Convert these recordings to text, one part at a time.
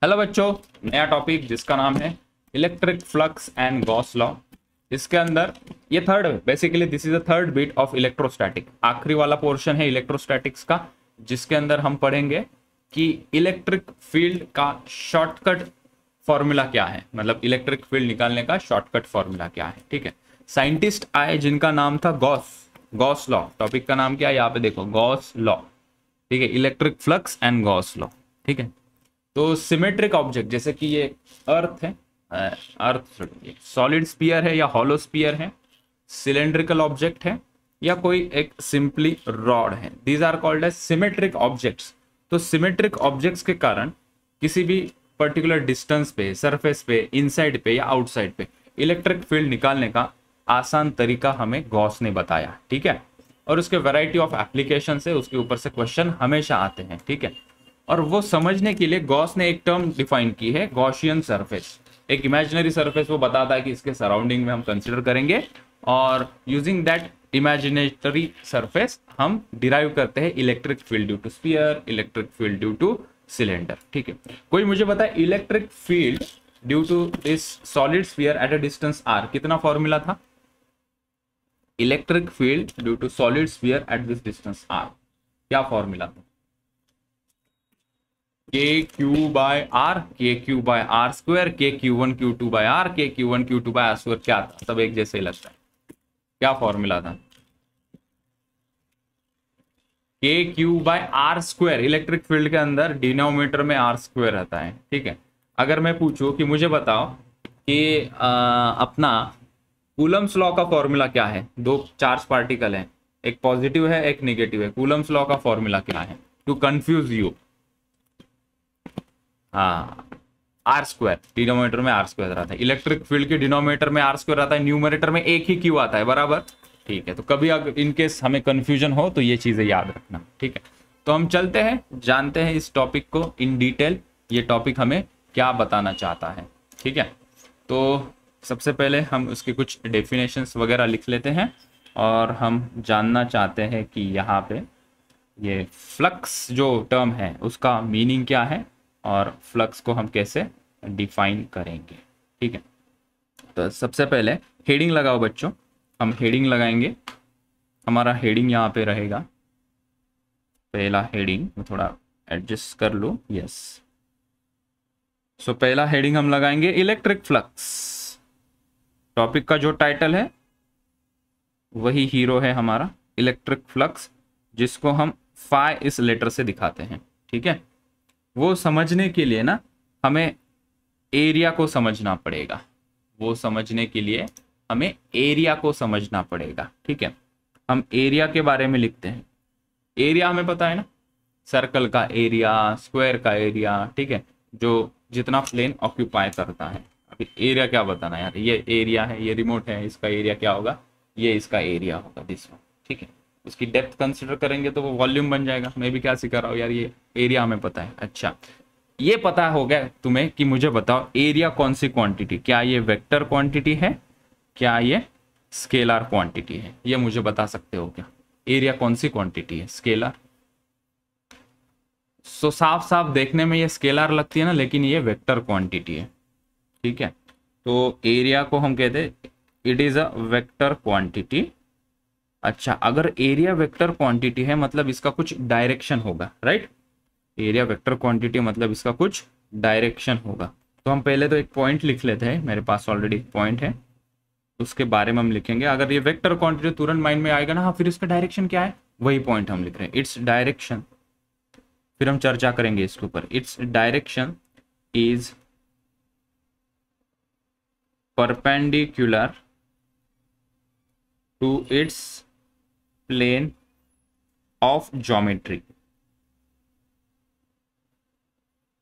Hello बच्चों, नया topic जिसका नाम है electric flux and Gauss law. इसके अंदर ये third, basically this is the third bit of electrostatic. आखिरी वाला पोर्शन है इलेक्ट्रोस्टैटिक्स का, जिसके अंदर हम पढ़ेंगे कि इलेक्ट्रिक फील्ड का शॉर्टकट फॉर्मूला क्या है, मतलब इलेक्ट्रिक फील्ड निकालने का शॉर्टकट फॉर्मूला क्या है। ठीक है, साइंटिस्ट आए जिनका नाम था गॉस लॉ। टॉपिक का नाम क्या है यहाँ पे देखो, गॉस लॉ। ठीक है, electric flux and Gauss law. ठीक है, तो सिमेट्रिक ऑब्जेक्ट जैसे कि ये अर्थ है, अर्थ सॉलिड स्फीयर है या हॉलो स्फीयर है, सिलेंड्रिकल ऑब्जेक्ट है या कोई एक सिंपली रॉड है, these are called as symmetric objects. तो सिमेट्रिक ऑब्जेक्ट्स के कारण किसी भी पर्टिकुलर डिस्टेंस पे, सरफेस पे, इनसाइड पे या आउटसाइड पे इलेक्ट्रिक फील्ड निकालने का आसान तरीका हमें गॉस ने बताया। ठीक है, और उसके वैरायटी ऑफ एप्लीकेशन है, उसके ऊपर से क्वेश्चन हमेशा आते हैं। ठीक है, और वो समझने के लिए गॉस ने एक टर्म डिफाइन की है, गॉसियन सरफेस। एक इमेजिनरी सरफेस वो बताता है कि इसके सराउंडिंग में हम कंसिडर करेंगे, और यूजिंग दैट इमेजिनेटरी सरफेस हम डिराइव करते हैं electric field due to sphere, electric field due to cylinder. ठीक है, कोई मुझे बताए electric field due to this solid sphere at a distance r, कितना फॉर्मूला था? Electric field due to solid sphere at this distance r, क्या formula था? K q by r, k q by r square, k q one q two by r, k q one q two by r square. क्या था? सब एक जैसे ही लगता है। क्या फॉर्मूला था? K q by r square. Electric field के अंदर डिनोमिनेटर में आर स्क्वायर रहता है। ठीक है, अगर मैं पूछूं कि मुझे बताओ कि अपना कूलम्स लॉ का फॉर्मूला क्या है? दो चार्ज पार्टिकल है, एक पॉजिटिव है एक नेगेटिव है, कूलम्स लॉ का फॉर्मूला क्या है? टू कंफ्यूज यू, हाँ, आर स्क्वायर। डिनोमिनेटर में आर स्क्वायर रहता है, इलेक्ट्रिक फील्ड के डिनोमिनेटर में आर स्क्वायर रहता है, न्यूमरेटर में एक ही क्यू आता है, बराबर। ठीक है, तो कभी अगर इनकेस हमें कंफ्यूजन हो तो ये चीजें याद रखना। ठीक है, तो हम चलते हैं, जानते हैं इस टॉपिक को इन डिटेल, ये टॉपिक हमें क्या बताना चाहता है। ठीक है, तो सबसे पहले हम उसके कुछ डेफिनेशंस वगैरह लिख लेते हैं, और हम जानना चाहते हैं कि यहाँ पे ये फ्लक्स जो टर्म है उसका मीनिंग क्या है, और फ्लक्स को हम कैसे डिफाइन करेंगे। ठीक है, तो सबसे पहले हेडिंग लगाओ बच्चों। हम हेडिंग लगाएंगे, हमारा हेडिंग यहाँ पे रहेगा, पहला हेडिंग मैं थोड़ा एडजस्ट कर लूँ, यस। सो पहला हेडिंग हम लगाएंगे इलेक्ट्रिक फ्लक्स। टॉपिक का जो टाइटल है वही हीरो है हमारा, इलेक्ट्रिक फ्लक्स, जिसको हम फाई इस लेटर से दिखाते हैं। ठीक है, वो समझने के लिए ना हमें एरिया को समझना पड़ेगा, वो समझने के लिए हमें एरिया को समझना पड़ेगा। ठीक है, हम एरिया के बारे में लिखते हैं। एरिया हमें पता है ना, सर्कल का एरिया, स्क्वायर का एरिया। ठीक है, जो जितना प्लेन ऑक्यूपाई करता है। अभी एरिया क्या बताना यार, ये एरिया है, ये रिमोट है, इसका एरिया क्या होगा? ये इसका एरिया होगा, दिस वन। ठीक है, उसकी डेप्थ कंसिडर करेंगे तो वो वॉल्यूम बन जाएगा। मैं भी क्या सिखा रहा हूँ यार, ये एरिया हमें पता है। अच्छा, ये पता हो गया तुम्हें कि मुझे बताओ एरिया कौन सी क्वांटिटी, क्या ये वेक्टर क्वांटिटी है, क्या ये स्केलर क्वांटिटी है? ये मुझे बता सकते हो क्या? एरिया कौन सी क्वांटिटी है? स्केलर। सो साफ साफ देखने में ये स्केलर लगती है ना, लेकिन ये वेक्टर क्वांटिटी है। ठीक है, तो एरिया को हम कहते हैं it is a vector quantity. अच्छा, अगर एरिया वेक्टर क्वांटिटी है मतलब इसका कुछ डायरेक्शन होगा, राइट? एरिया वेक्टर क्वांटिटी मतलब इसका कुछ डायरेक्शन होगा। तो हम पहले तो एक पॉइंट लिख लेते हैं, मेरे पास ऑलरेडी एक पॉइंट है, उसके बारे में हम लिखेंगे। अगर ये वेक्टर क्वांटिटी तुरंत माइंड में आएगा ना, हाँ, फिर इसका डायरेक्शन क्या है, वही पॉइंट हम लिख रहे हैं, इट्स डायरेक्शन। फिर हम चर्चा करेंगे इसके ऊपर। Its direction is perpendicular to its plane of geometry.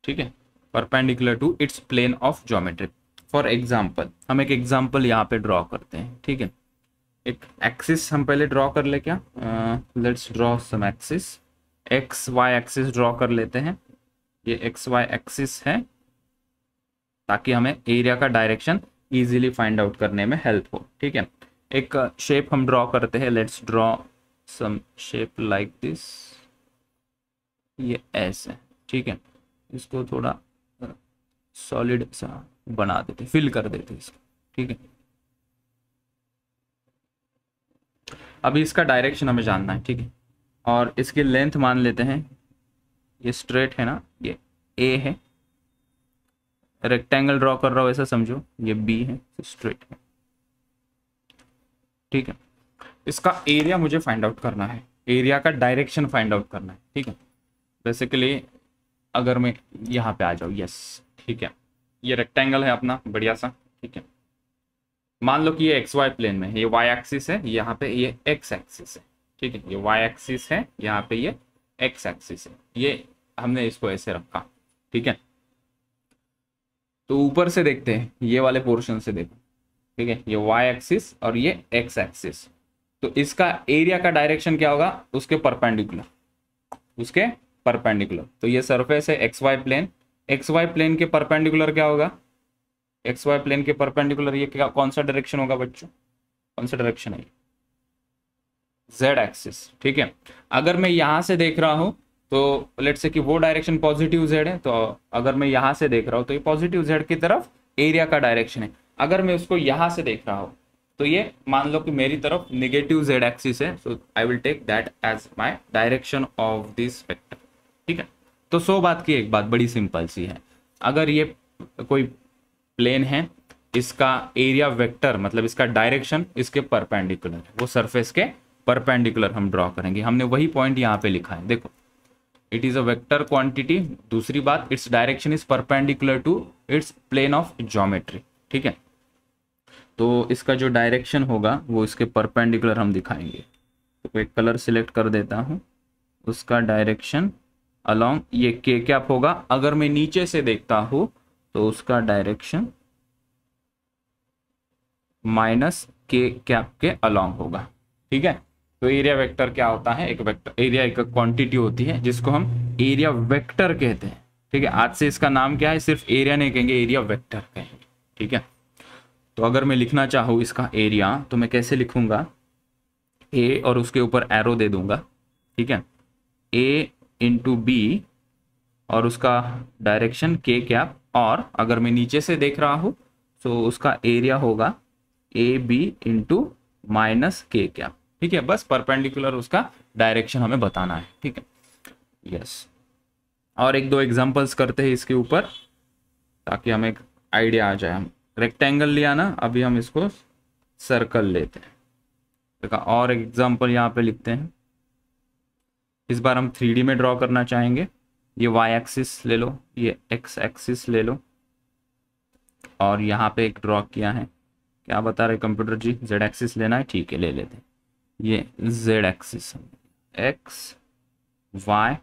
ठीक है, perpendicular to its plane of geometry. For example, हम एक एग्जाम्पल यहाँ पे ड्रॉ करते हैं। ठीक है, एक एक्सिस हम पहले ड्रॉ कर ले क्या? Let's draw some axis, x y axis draw कर लेते हैं। ये एक्स वाई एक्सिस है, ताकि हमें एरिया का डायरेक्शन इजीली फाइंड आउट करने में हेल्प हो। ठीक है, एक शेप हम ड्रॉ करते हैं। Let's draw some shape like this, ये ऐसे। ठीक है, इसको थोड़ा सॉलिड सा बना देते, फिल कर देते इसको, ठीक है। अभी इसका डायरेक्शन हमें जानना है, ठीक है। और इसकी लेंथ मान लेते हैं, ये स्ट्रेट है ना, ये ए है, रेक्टेंगल ड्रॉ कर रहा हूँ ऐसा समझो, ये बी है, स्ट्रेट है, ठीक है। इसका एरिया मुझे फाइंड आउट करना है, एरिया का डायरेक्शन फाइंड आउट करना है, ठीक है। बेसिकली अगर मैं यहाँ पे आ जाऊँ, यस, ठीक है, ये रेक्टेंगल है अपना बढ़िया सा, ठीक है। मान लो कि ये एक्स वाई प्लेन में है, ये वाई एक्सिस है, यहाँ पे ये एक्स एक्सिस है, ठीक है। ये वाई एक्सिस है, यहाँ पे ये एक्स एक्सिस है, ये हमने इसको ऐसे रखा, ठीक है। तो ऊपर से देखते हैं, ये वाले पोर्शन से देखो, ठीक है, ये वाई एक्सिस और ये एक्स एक्सिस, तो इसका एरिया का डायरेक्शन क्या होगा, उसके परपेंडिकुलर, उसके परपेंडिकुलर। तो ये सरफेस है x y plane, x y plane के परपेंडिकुलर क्या होगा, एक्स वाई प्लेन के परपेंडिकुलर ये क्या, कौन सा डायरेक्शन होगा बच्चों, कौन सा डायरेक्शन है, जेड एक्सिस, ठीक है। अगर मैं यहां से देख रहा हूं तो लेट्स से कि वो डायरेक्शन पॉजिटिव जेड है, तो अगर मैं यहां से देख रहा हूं तो ये पॉजिटिव जेड की तरफ एरिया का डायरेक्शन है। अगर मैं उसको यहां से देख रहा हूं तो ये मान लो कि मेरी तरफ नेगेटिव जेड एक्सिस है, so I will take that as my direction of this vector, ठीक है। तो 100 बात की एक बात बड़ी सिंपल सी है, अगर ये कोई प्लेन है, इसका एरिया वेक्टर मतलब इसका डायरेक्शन इसके परपेंडिकुलर है, वो सरफेस के परपेंडिकुलर हम ड्रॉ करेंगे। हमने वही पॉइंट यहाँ पे लिखा है, देखो, it is a vector quantity. दूसरी बात, its direction is perpendicular to its plane of geometry, ठीक है। तो इसका जो डायरेक्शन होगा वो इसके परपेंडिकुलर हम दिखाएंगे। तो एक कलर सिलेक्ट कर देता हूँ, उसका डायरेक्शन अलोंग ये के कैप होगा। अगर मैं नीचे से देखता हूँ तो उसका डायरेक्शन माइनस के कैप के अलोंग होगा, ठीक है। तो एरिया वेक्टर क्या होता है, एक वेक्टर, एरिया एक क्वांटिटी होती है जिसको हम एरिया वेक्टर कहते हैं, ठीक है। आज से इसका नाम क्या है, सिर्फ एरिया नहीं कहेंगे, एरिया वेक्टर कहेंगे, ठीक है। तो अगर मैं लिखना चाहूँ इसका एरिया तो मैं कैसे लिखूंगा, ए और उसके ऊपर एरो दे दूंगा, ठीक है, ए इंटू बी और उसका डायरेक्शन के कैप, और अगर मैं नीचे से देख रहा हूँ तो उसका एरिया होगा ए बी इंटू माइनस के कैप, ठीक है। बस परपेंडिकुलर उसका डायरेक्शन हमें बताना है, ठीक है, यस। और एक दो एग्जांपल्स करते हैं इसके ऊपर ताकि हमें एक आइडिया आ जाए। हम रेक्टेंगल लिया ना, अभी हम इसको सर्कल लेते हैं। देखा, और एक एग्जांपल यहाँ पे लिखते हैं, इस बार हम 3D में ड्रॉ करना चाहेंगे। ये वाई एक्सिस ले लो, ये एक्स एक्सिस ले लो, और यहाँ पे एक ड्रॉ किया है, क्या बता रहे कंप्यूटर जी, जेड एक्सिस लेना है, ठीक है ले लेते हैं। ये जेड एक्सिस, एक्स वाई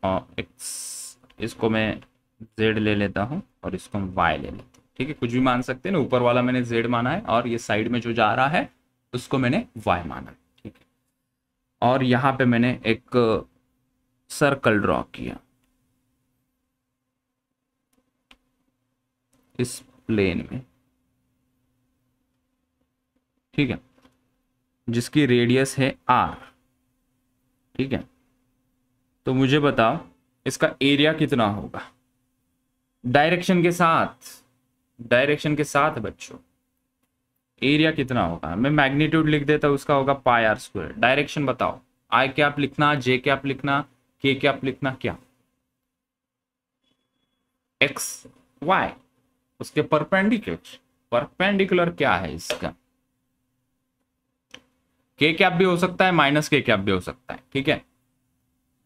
और एक्स, इसको मैं जेड ले लेता हूँ और इसको हम वाई ले लेते हैं, ठीक है। कुछ भी मान सकते हैं ना, ऊपर वाला मैंने जेड माना है और ये साइड में जो जा रहा है उसको मैंने वाई माना है, ठीक है। और यहाँ पे मैंने एक सर्कल ड्रॉ किया इस प्लेन में, ठीक है, जिसकी रेडियस है आर, ठीक है। तो मुझे बताओ इसका एरिया कितना होगा डायरेक्शन के साथ, डायरेक्शन के साथ बच्चों एरिया कितना होगा। मैं मैग्नीट्यूड लिख देता हूं, उसका होगा पाई आर स्क्वायर। डायरेक्शन बताओ, आई कैप लिखना, जे कैप लिखना, के कैप लिखना, क्या, एक्स वाई, उसके परपेंडिकुलर, परपेंडिकुलर क्या है इसका, के कैप भी हो सकता है, माइनस के कैप भी हो सकता है, ठीक है।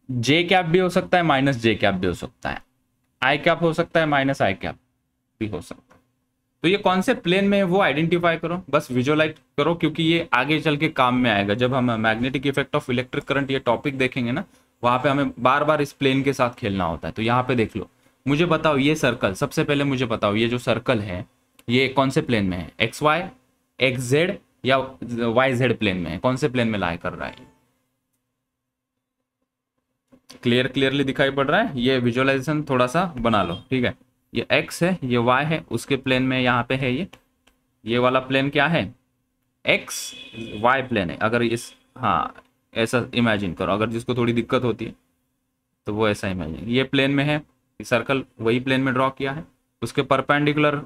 जे कैप भी हो सकता है, माइनस जे कैप भी हो सकता है, आई कैप हो सकता है, माइनस आई कैप भी हो सकता है। तो ये कौन से प्लेन में है वो आइडेंटिफाई करो, बस विजुअलाइज करो, क्योंकि ये आगे चल के काम में आएगा। जब हम magnetic effect of electric current ये टॉपिक देखेंगे ना, वहां पे हमें बार बार इस प्लेन के साथ खेलना होता है। तो यहाँ पे देख लो, मुझे बताओ ये सर्कल, सबसे पहले मुझे बताओ ये जो सर्कल है ये कौन से प्लेन में है, एक्स वाई, एक्स जेड या वाई जेड प्लेन में है, कौन से प्लेन में लाई कर रहा है, क्लियरली दिखाई पड़ रहा है। ये विजुअलाइजेशन थोड़ा सा बना लो, ठीक है। ये x है, ये y है, उसके प्लेन में यहाँ पे है ये वाला प्लेन क्या है, x y प्लेन है। अगर इस, हाँ ऐसा इमेजिन करो, अगर जिसको थोड़ी दिक्कत होती है तो वो ऐसा इमेजिन, ये प्लेन में है, सर्कल वही प्लेन में ड्रॉ किया है, उसके परपेंडिकुलर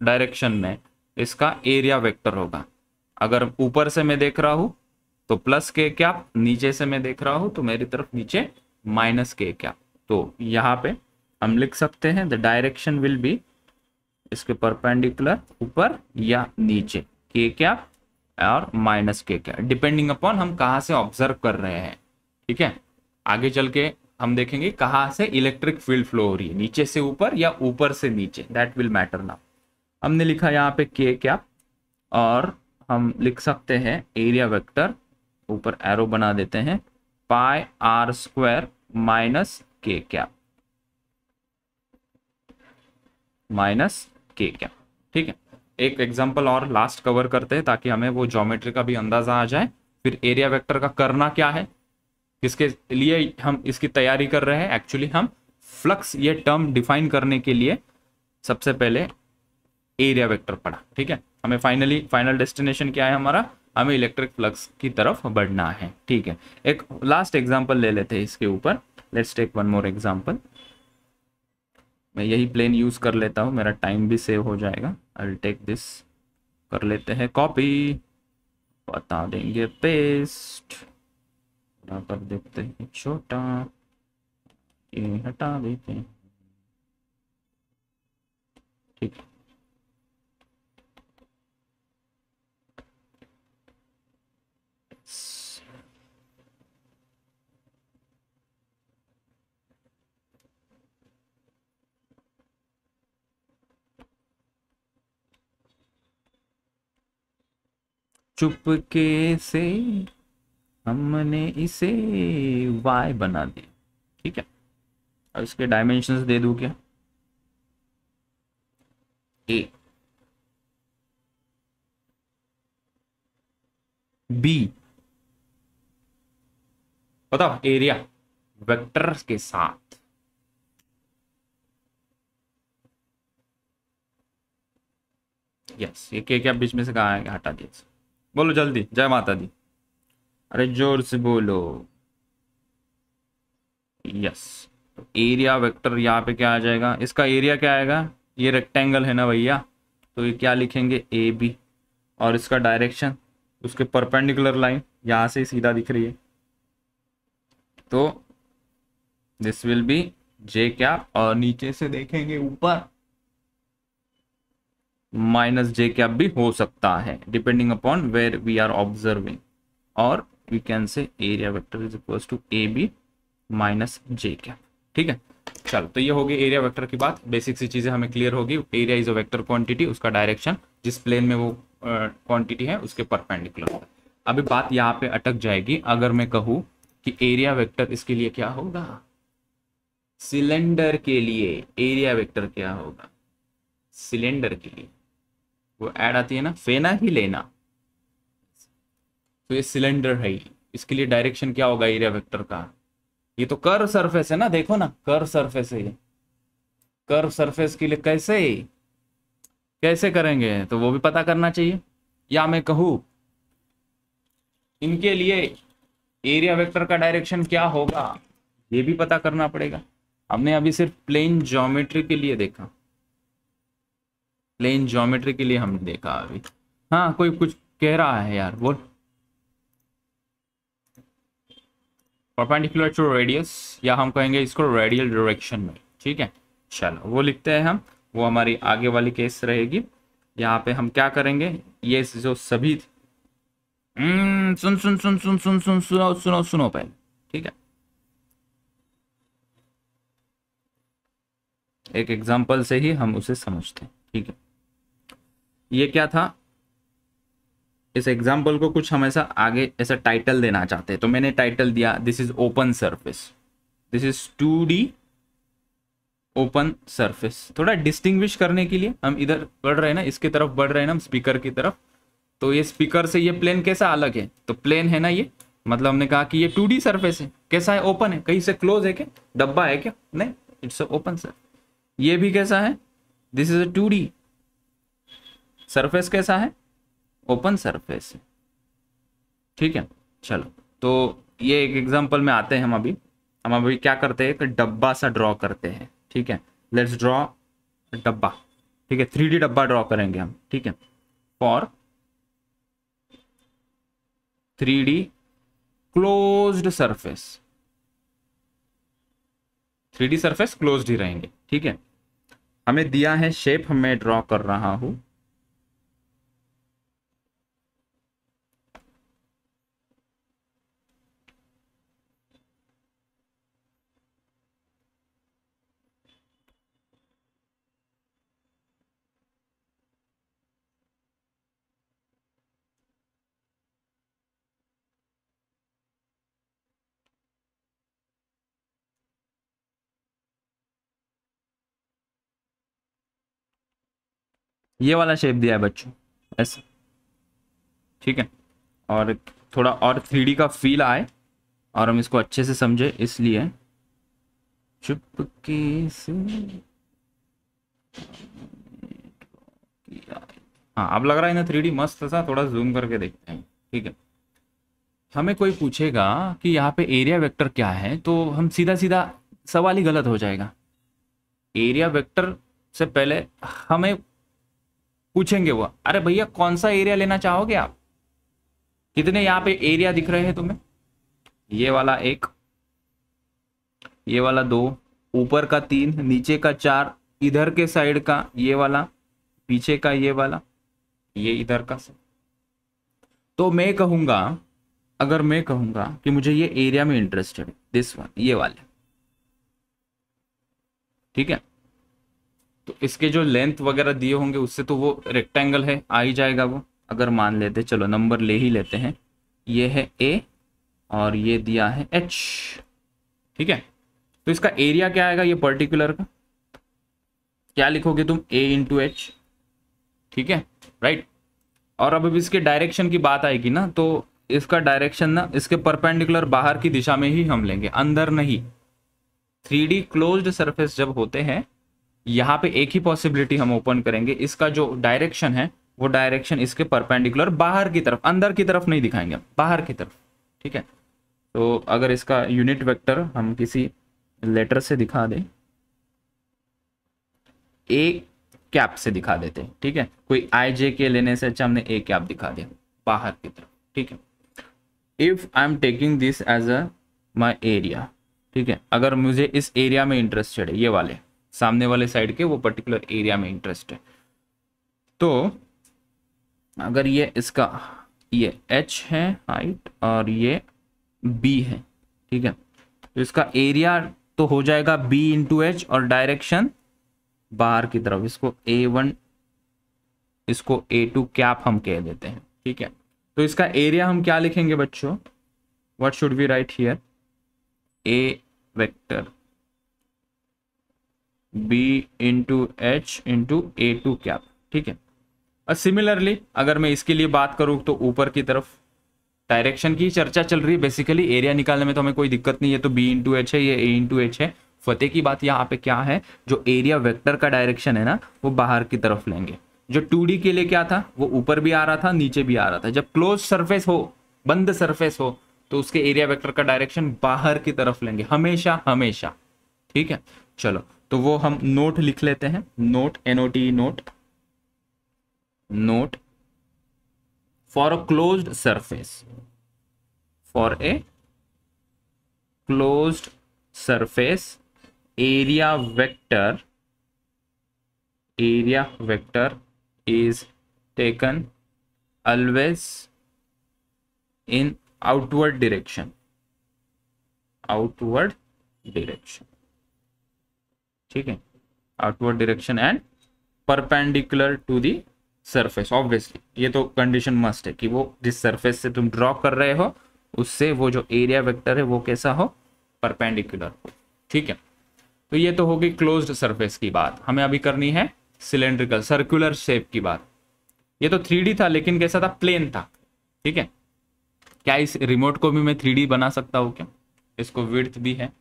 डायरेक्शन में इसका एरिया वेक्टर होगा। अगर ऊपर से मैं देख रहा हूं तो प्लस के कैप, नीचे से मैं देख रहा हूं तो मेरी तरफ नीचे माइनस के कैप। तो यहाँ पे हम लिख सकते हैं द डायरेक्शन विल बी, इसके परपेंडिकुलर ऊपर या नीचे, के कैप और माइनस के कैप, डिपेंडिंग अपॉन हम कहाँ से ऑब्जर्व कर रहे हैं। ठीक है, आगे चल के हम देखेंगे कहाँ से इलेक्ट्रिक फील्ड फ्लो हो रही है, नीचे से ऊपर या ऊपर से नीचे, दैट विल मैटर नाउ। हमने लिखा यहाँ पे के कैप और हम लिख सकते हैं एरिया वेक्टर, ऊपर एरो बना देते हैं, पाई आर स्क्वायर माइनस के कैप, माइनस के कैप। ठीक है, एक एग्जांपल और लास्ट कवर करते हैं ताकि हमें वो ज्योमेट्री का भी अंदाजा आ जाए। फिर एरिया वेक्टर का करना क्या है, किसके लिए हम इसकी तैयारी कर रहे हैं। एक्चुअली हम फ्लक्स ये टर्म डिफाइन करने के लिए सबसे पहले एरिया वेक्टर पढ़ा। ठीक है, हमें फाइनल डेस्टिनेशन क्या है हमारा, हमें इलेक्ट्रिक फ्लक्स की तरफ बढ़ना है। ठीक है, एक लास्ट एग्जांपल ले लेते हैं इसके ऊपर। Let's take one more example. मैं यही प्लेन यूज कर लेता हूँ, मेरा टाइम भी सेव हो जाएगा। आई विल टेक दिस, कर लेते हैं कॉपी, बता देंगे पेस्ट, यहाँ पर देखते हैं छोटा, ये हटा देते हैं। ठीक है, चुपके से हमने इसे y बना दिया। ठीक है, और इसके डायमेंशंस दे दूं क्या, a b, बताओ एरिया वेक्टर के साथ। यस, ये क्या बीच में से कहा है, हटा दिया। बोलो जल्दी, जय माता दी, अरे जोर से बोलो। यस, तो एरिया वेक्टर यहाँ पे क्या आ जाएगा, इसका एरिया क्या आएगा, ये रेक्टेंगल है ना भैया, तो ये क्या लिखेंगे ए बी, और इसका डायरेक्शन उसके परपेंडिकुलर लाइन यहाँ से सीधा दिख रही है, तो this will be j cap, और नीचे से देखेंगे ऊपर माइनस जे कैप भी हो सकता है depending upon where we are observing, और we can say area vector is equals to a b minus j cap. ठीक है, चलो तो ये होगी एरिया वेक्टर की बात, बेसिक सी चीजें हमें क्लियर होगी। Area is a vector quantity, उसका डायरेक्शन जिस प्लेन में वो क्वांटिटी है उसके परपेंडिकुलर। अभी बात यहाँ पे अटक जाएगी अगर मैं कहूँ कि एरिया वेक्टर इसके लिए क्या होगा, सिलेंडर के लिए एरिया वेक्टर क्या होगा, सिलेंडर के लिए वो ऐड आती है ना, फेना ही लेना, तो ये सिलेंडर है, इसके लिए डायरेक्शन क्या होगा एरिया वेक्टर का, ये तो कर्व सरफेस है ना, देखो ना कर्व सरफेस है, कर्व सरफेस के लिए कैसे करेंगे तो वो भी पता करना चाहिए। या मैं कहूँ इनके लिए एरिया वेक्टर का डायरेक्शन क्या होगा ये भी पता करना पड़ेगा। हमने अभी सिर्फ प्लेन ज्योमेट्री के लिए देखा, प्लेन ज्योमेट्री के लिए हमने देखा अभी। हाँ, कोई कुछ कह रहा है यार, बोल। परपेंडिकुलर टू रेडियस, या हम कहेंगे इसको रेडियल डायरेक्शन में। ठीक है, चलो वो लिखते हैं हम, वो हमारी आगे वाली केस रहेगी। यहाँ पे हम क्या करेंगे, ये जो सभी सुन सुन सुन सुन सुन सुन सुनो सुनो सुनो पहले। ठीक है, एक एग्जांपल से ही हम उसे समझते हैं। ठीक है, ये क्या था, इस एग्जाम्पल को कुछ हमेशा आगे ऐसा टाइटल देना चाहते हैं, तो मैंने टाइटल दिया this is open surface, this is 2D open surface. थोड़ा डिस्टिंग्विश करने के लिए हम इधर बढ़ रहे हैं ना, इसकी तरफ बढ़ रहे हैं ना हम स्पीकर की तरफ, तो ये स्पीकर से ये प्लेन कैसा अलग है, तो प्लेन है ना ये, मतलब हमने कहा कि ये 2D सरफेस है, कैसा है, ओपन है, कहीं से क्लोज है क्या, डब्बा है क्या, नहीं, इट्स ओपन सर। ये भी कैसा है, this is a 2D surface, कैसा है, ओपन सरफेस है। ठीक है, चलो तो ये एक एग्जांपल में आते हैं हम अभी क्या करते हैं, एक डब्बा सा ड्रॉ करते हैं। ठीक है, लेट्स ड्रॉ डब्बा, ठीक है, 3D डब्बा ड्रॉ करेंगे हम, ठीक है, for 3D closed surface, 3D surface closed ही रहेंगे, ठीक है। हमें दिया है शेप, मैं ड्रॉ कर रहा हूं, ये वाला शेप दिया है बच्चों, ऐसा, ठीक है। और थोड़ा और 3D का फील आए और हम इसको अच्छे से समझे, इसलिए चुपके से, हाँ अब लग रहा है ना 3D मस्त सा, थोड़ा जूम करके देखते हैं, ठीक है। हमें कोई पूछेगा कि यहाँ पे एरिया वेक्टर क्या है, तो हम सीधा सीधा सवाल ही गलत हो जाएगा। एरिया वेक्टर से पहले हमें पूछेंगे वो, अरे भैया कौन सा एरिया लेना चाहोगे आप, कितने यहाँ पे एरिया दिख रहे हैं तुम्हें, ये वाला 1, ये वाला 2, ऊपर का 3, नीचे का 4, इधर के साइड का ये वाला, पीछे का ये वाला, ये इधर का सब। तो मैं कहूंगा, अगर मैं कहूंगा कि मुझे ये एरिया में इंटरेस्टेड है, दिस वन, ये वाले, ठीक है, तो इसके जो लेंथ वगैरह दिए होंगे उससे तो वो रेक्टेंगल है, आ ही जाएगा वो। अगर मान लेते, चलो नंबर ले ही लेते हैं, ये है ए और ये दिया है एच, ठीक है। तो इसका एरिया क्या आएगा, ये पर्टिकुलर का क्या लिखोगे तुम, ए इंटू एच, ठीक है, राइट। और अब इसके डायरेक्शन की बात आएगी ना, तो इसका डायरेक्शन ना इसके परपेंडिकुलर बाहर की दिशा में ही हम लेंगे, अंदर नहीं। 3D क्लोज्ड सरफेस जब होते हैं, यहाँ पे एक ही पॉसिबिलिटी हम ओपन करेंगे, इसका जो डायरेक्शन है वो डायरेक्शन इसके परपेंडिकुलर बाहर की तरफ, अंदर की तरफ नहीं दिखाएंगे, बाहर की तरफ, ठीक है। तो अगर इसका यूनिट वेक्टर हम किसी लेटर से दिखा दें, ए कैप से दिखा देते हैं, ठीक है, कोई आई जे के लेने से अच्छा हमने ए कैप दिखा दिया बाहर की तरफ, ठीक है। If I am taking this as a my area, ठीक है, अगर मुझे इस एरिया में इंटरेस्टेड है, ये वाले सामने वाले साइड के वो पर्टिकुलर एरिया में इंटरेस्ट है, तो अगर ये इसका, ये h है हाइट और ये b है, ठीक है, तो इसका एरिया तो हो जाएगा b इंटू एच और डायरेक्शन बाहर की तरफ, इसको a1, इसको a2 कैप हम कह देते हैं, ठीक है। तो इसका एरिया हम क्या लिखेंगे बच्चों, what should we write here, a vector b into h into a2 cap, ठीक है। और सिमिलरली अगर मैं इसके लिए बात करूं तो ऊपर की तरफ डायरेक्शन की चर्चा चल रही है, बेसिकली एरिया निकालने में तो हमें कोई दिक्कत नहीं है, तो b इंटू एच है, ये a इंटू एच है। फतेह की बात यहाँ पे क्या है, जो एरिया वेक्टर का डायरेक्शन है ना वो बाहर की तरफ लेंगे। जो 2D के लिए क्या था, वो ऊपर भी आ रहा था नीचे भी आ रहा था। जब क्लोज सरफेस हो, बंद सरफेस हो, तो उसके एरिया वेक्टर का डायरेक्शन बाहर की तरफ लेंगे हमेशा हमेशा, ठीक है। चलो तो वो हम नोट लिख लेते हैं, note NOT note, note for a closed surface, for a closed surface area vector is taken always in outward direction, ठीक है, outward direction and perpendicular to the surface. Obviously ये तो कंडीशन मस्ट है कि वो जिस सरफेस से तुम ड्रॉ कर रहे हो उससे वो जो एरिया वेक्टर है वो कैसा हो, परपेंडिकुलर हो, ठीक है। तो ये तो होगी क्लोज्ड सरफेस की बात। हमें अभी करनी है सिलेंड्रिकल सर्कुलर शेप की बात। ये तो 3D था लेकिन कैसा था, प्लेन था, ठीक है। क्या इस रिमोट को भी मैं 3D बना सकता हूँ क्या, इसको विड्थ भी है,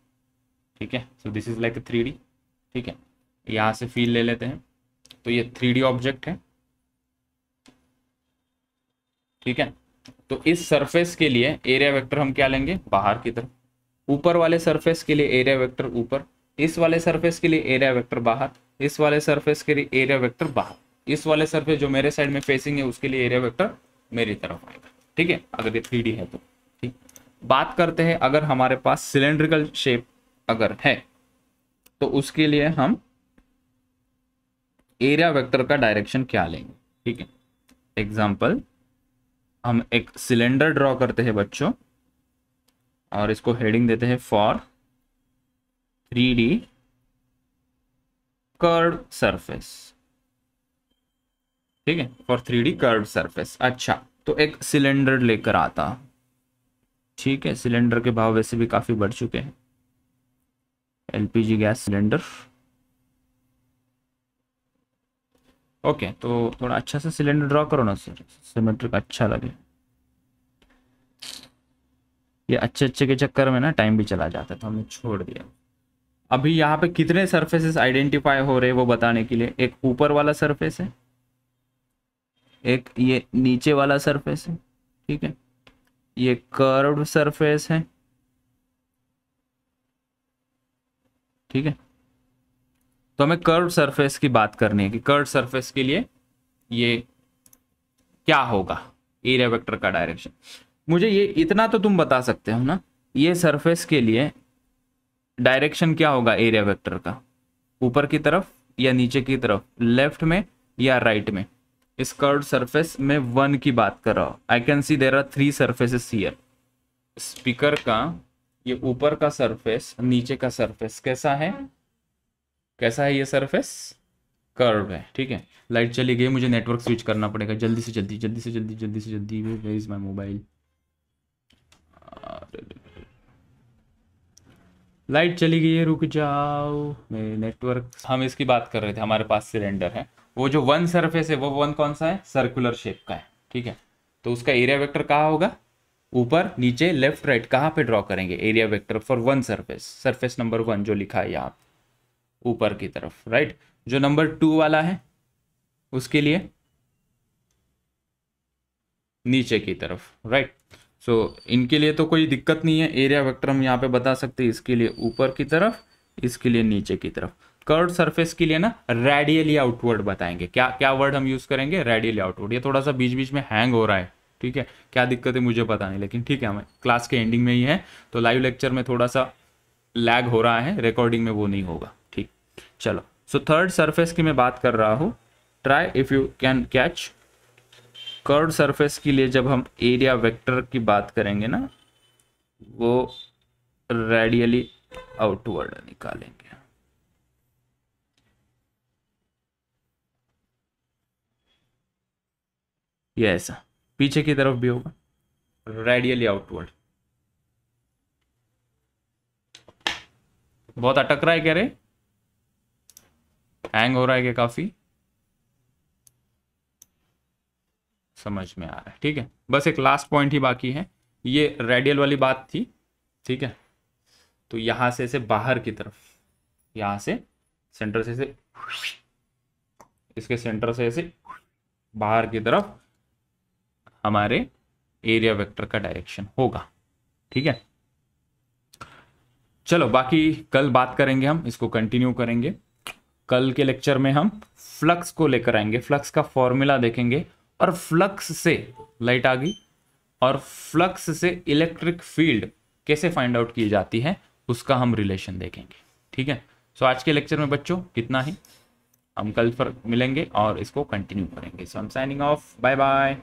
ठीक है। So this is like 3D, ठीक है। यहाँ से फील ले लेते हैं, तो ये 3D ऑब्जेक्ट है, ठीक है। तो इस सरफेस के लिए एरिया वेक्टर हम क्या लेंगे, बाहर की तरफ। ऊपर वाले सरफेस के लिए एरिया वेक्टर ऊपर, इस वाले सरफेस के लिए एरिया वेक्टर बाहर। इस वाले सरफेस के लिए एरिया वेक्टर बाहर, इस वाले सरफेस जो मेरे साइड में फेसिंग है उसके लिए एरिया वेक्टर मेरी तरफ आएगा। ठीक है, अगर ये 3D है तो। ठीक, बात करते हैं अगर हमारे पास सिलेंड्रिकल शेप अगर है तो उसके लिए हम एरिया वेक्टर का डायरेक्शन क्या लेंगे। ठीक है, एग्जाम्पल हम एक सिलेंडर ड्रॉ करते हैं बच्चों और इसको हेडिंग देते हैं फॉर 3D कर्व सरफेस। ठीक है, फॉर 3D कर्व सरफेस। अच्छा, तो एक सिलेंडर लेकर आता। ठीक है, सिलेंडर के भाव वैसे भी काफी बढ़ चुके हैं, एलपीजी गैस सिलेंडर। ओके, तो थोड़ा अच्छा सा सिलेंडर ड्रॉ करो ना सर, सिमेट्रिक अच्छा लगे। ये अच्छे अच्छे के चक्कर में ना टाइम भी चला जाता है तो हमने छोड़ दिया। अभी यहाँ पे कितने सरफेसेस आइडेंटिफाई हो रहे हैं वो बताने के लिए, एक ऊपर वाला सरफेस है, एक ये नीचे वाला सरफेस है। ठीक है, ये कर्व्ड सरफेस है। ठीक है, तो हमें कर्व्ड सरफेस की बात करनी है कि कर्व्ड सरफेस के लिए ये क्या होगा एरिया वेक्टर का डायरेक्शन। मुझे ये इतना तो तुम बता सकते हो ना, ये सरफेस के लिए डायरेक्शन क्या होगा एरिया वेक्टर का, ऊपर की तरफ या नीचे की तरफ, लेफ्ट में या राइट में। इस कर्व्ड सरफेस में 1 की बात कर रहा हूं। I can see there are 3 surfaces here. Speaker का ये ऊपर का सरफेस, नीचे का सरफेस कैसा है, कैसा है ये सरफेस, कर्व है। ठीक है, लाइट चली गई, मुझे नेटवर्क स्विच करना पड़ेगा जल्दी से जल्दी जल्दी से जल्दी जल्दी से जल्दी। Where is my mobile, light चली गई है, रुक जाओ मेरे नेटवर्क। हम इसकी बात कर रहे थे, हमारे पास सिलेंडर है, वो जो 1 सरफेस है वो 1 कौन सा है, सर्कुलर शेप का है। ठीक है, तो उसका एरिया वेक्टर कहाँ होगा, ऊपर नीचे लेफ्ट राइट, कहाँ पे ड्रॉ करेंगे area vector for 1 surface, surface number 1 जो लिखा है यहाँ ऊपर की तरफ, राइट। जो नंबर 2 वाला है उसके लिए नीचे की तरफ, राइट। सो इनके लिए तो कोई दिक्कत नहीं है, एरिया वेक्टर हम यहाँ पे बता सकते हैं, इसके लिए ऊपर की तरफ, इसके लिए नीचे की तरफ। कर्व्ड सरफेस के लिए ना रेडियली आउटवर्ड बताएंगे। क्या क्या वर्ड हम यूज करेंगे, रेडियली आउटवर्ड। ये थोड़ा सा बीच बीच में हैंग हो रहा है, ठीक है, क्या दिक्कत है मुझे पता नहीं, लेकिन ठीक है, हमें क्लास के एंडिंग में ही है तो लाइव लेक्चर में थोड़ा सा लैग हो रहा है, रिकॉर्डिंग में वो नहीं होगा। ठीक, चलो। सो थर्ड सरफेस की मैं बात कर रहा हूँ, try if you can catch. Curved surface के लिए जब हम एरिया वेक्टर की बात करेंगे ना, वो रेडियली आउटवर्ड निकालेंगे। ये ऐसा पीछे की तरफ भी होगा, रेडियली आउटवर्ड। बहुत अटक रहा है क्या रे, हैंग हो रहा है क्या काफी, समझ में आ रहा है। ठीक है, बस एक लास्ट पॉइंट ही बाकी है, ये रेडियल वाली बात थी। ठीक है, तो यहां से ऐसे बाहर की तरफ, यहां से सेंटर से ऐसे, इसके सेंटर से ऐसे बाहर की तरफ हमारे एरिया वेक्टर का डायरेक्शन होगा। ठीक है, चलो बाकी कल बात करेंगे, हम इसको कंटिन्यू करेंगे। कल के लेक्चर में हम फ्लक्स को लेकर आएंगे, फ्लक्स का फॉर्मूला देखेंगे, और फ्लक्स से लाइट आ गई, और फ्लक्स से इलेक्ट्रिक फील्ड कैसे फाइंड आउट की जाती है उसका हम रिलेशन देखेंगे। ठीक है, सो आज के लेक्चर में बच्चों कितना ही, हम कल पर मिलेंगे और इसको कंटिन्यू करेंगे। So I am signing off, bye bye.